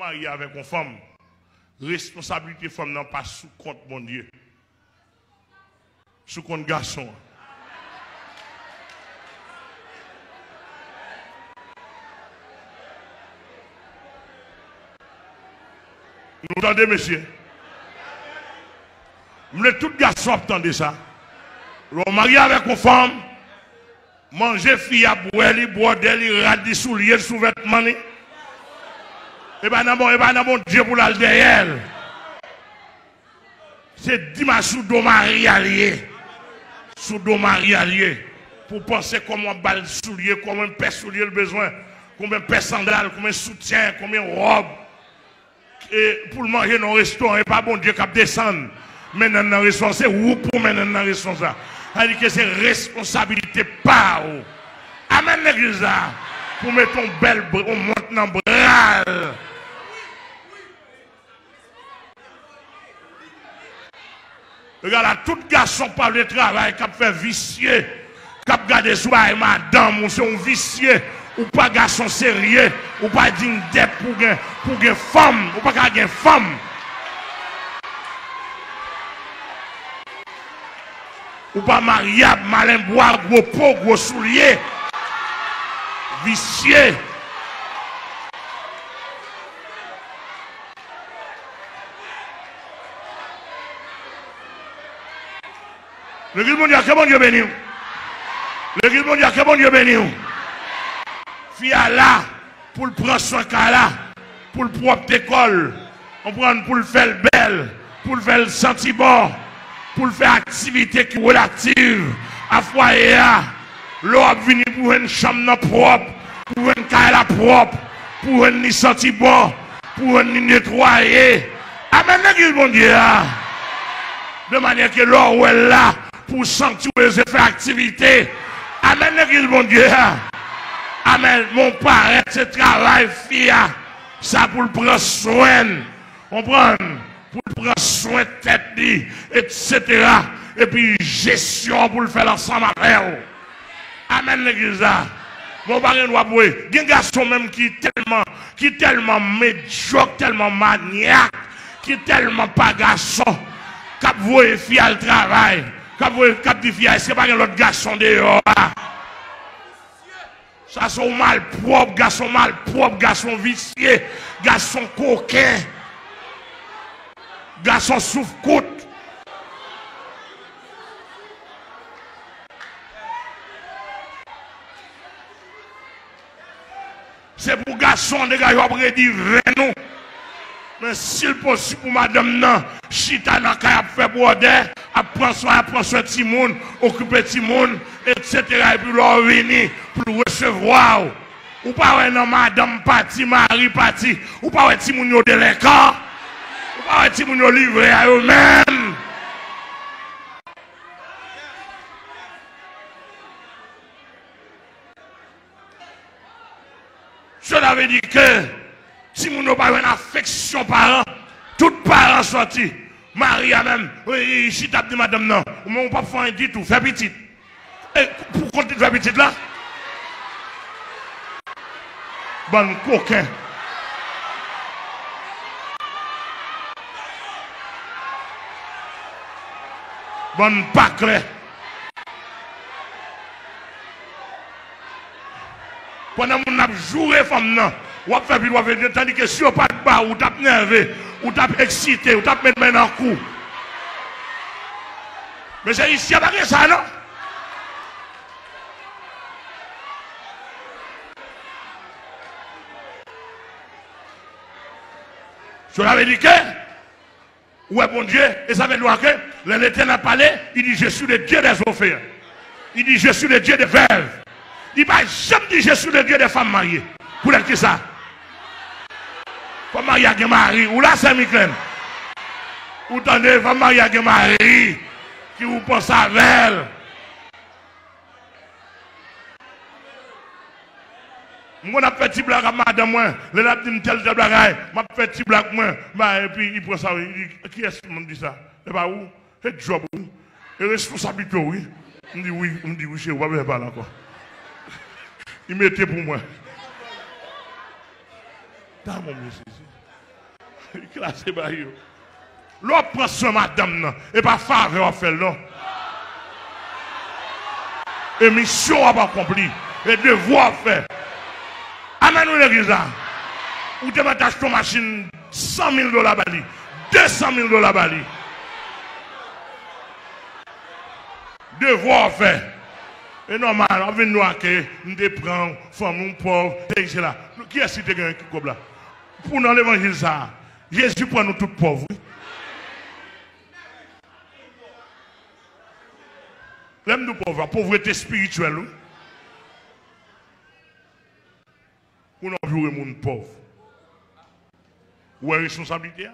marié avec une femme, responsabilité femme n'a pas sous compte mon Dieu. Sous compte garçon. Vous entendez, monsieur? Vous voulez tout garçon entendre ça? On marié avec une femme, manger fille à boire, boire d'elle, radis souliers, sous-vêtements. Et bien, non, Dieu pour la derrière. C'est dimanche sous dos mari allié. Sous dos mari allié. Pour penser comment balle soulier, comment paire soulier le besoin, combien paire sandales, combien soutien, combien robe. Et pour le manger dans le restaurant, et pas bon Dieu qui descend. Maintenant dans le restaurant, c'est où pour maintenant dans le restaurant ça. C'est-à-dire que c'est responsabilité par où. Amen l'église là. Pour mettre ton bel on monte dans le bras. Regarde là, tout garçon par le travail qui a fait vicieux, qui a gardé sous madame, ou c'est un vicieux, ou pas garçon sérieux, ou pas digne d'être pour une femme, ou pas une femme. Ou pas mariable, malin boire, gros pot, gros soulier, vicieux. L'église mondiale, que bon Dieu béni. L'église mondiale, que bon Dieu béni. Fille là, pour le prendre soin là, pour le propre école, on prend pour le faire belle, pour le faire sentir bon, pour le faire activité qui est relative à foyer. L'eau a venu pour une chambre propre, pour une caille propre, pour une sentir bon, pour une nettoyer. Amen, l'église mondiale. De manière que l'eau est là, pour sanctuariser et faire activité. Amen, l'église, mon Dieu. Amen, mon père, ce travail, fille, ça pour le prendre soin. On prend pour le prendre soin de tête, etc. Et puis gestion pour le faire ensemble avec vous. Amen, l'église. Mon père, nous avons un garçon même qui est tellement médiocre, tellement maniaque, qui est tellement pas garçon, qui a voué fille à le travail. Cap dit fille, est-ce que pas un autre garçon dehors? Ça sont mal propre, garçon vicieux, garçon coquin, garçon souffre-côte. C'est pour garçon, les gars, ils ont dit nous. Mais s'il possible pour madame, non, chita n'a qu'à faire border, à prendre soin de Timoun, occuper Timoun, etc. Et puis leur venir pour recevoir. Ou pas non, madame parti, mari parti, ou pas Timoun yo délinquant, ou pas Timoun yo livré à eux-mêmes. Cela veut dire que si nous n'avons pas une affection parent, tout parents sortis, Marie même, oui, si tu as dit madame non, on ne peut pas faire un dit tout, faire petit. Et pour compter de faire petit là? Bon coquin. Bon paclé. Pendant que nous avons joué femme non. Ou à faire puis ou venir tandis que si on pas de bas ou tape nerveux ou tape excité ou tape mettre main dans le cou. Mais c'est ici à pas ça non. Je l'avais dit que ouais bon Dieu et ça veut dire que l'Éternel a parlé, il dit je suis le Dieu des orphelins. Il dit je suis le Dieu des veuves. Il va jamais dire je suis le Dieu des femmes mariées. Pour qui ça? Femme mariée avec un mari, ou là c'est Michel. Ou attendez, femme mariée avec un mari, qui vous pense à elle. Moi, je fais petit blague à madame, moi. Le l'a dit tel blague, je fais petit blague, moi. Et puis il prend ça, il dit, qui est-ce qui me dit ça? Et bah où? C'est job, oui. Et responsabilité, oui. Il me dit oui, chez vous, pas parler encore. Il mettait pour moi. T'as mon monsieur. Classé par eux. L'autre prend soin madame, et pas faveur à faire, non. Et mission à pas accompli. Et devoir à faire. Amène-nous l'église. Ou tu m'attaches ton machine $100,000 bali. $200,000 bali. Devoir à faire. Et normal, on vient nous accueillir, nous prenons, femmes, pauvres, c'est là. Qui est-ce qui est comme là? Pour dans l'évangile, ça, Jésus prend nous tous pauvres. L'aime nous pauvres, pauvreté spirituelle. Pour nous vivre les gens pauvres. Où est la responsabilité?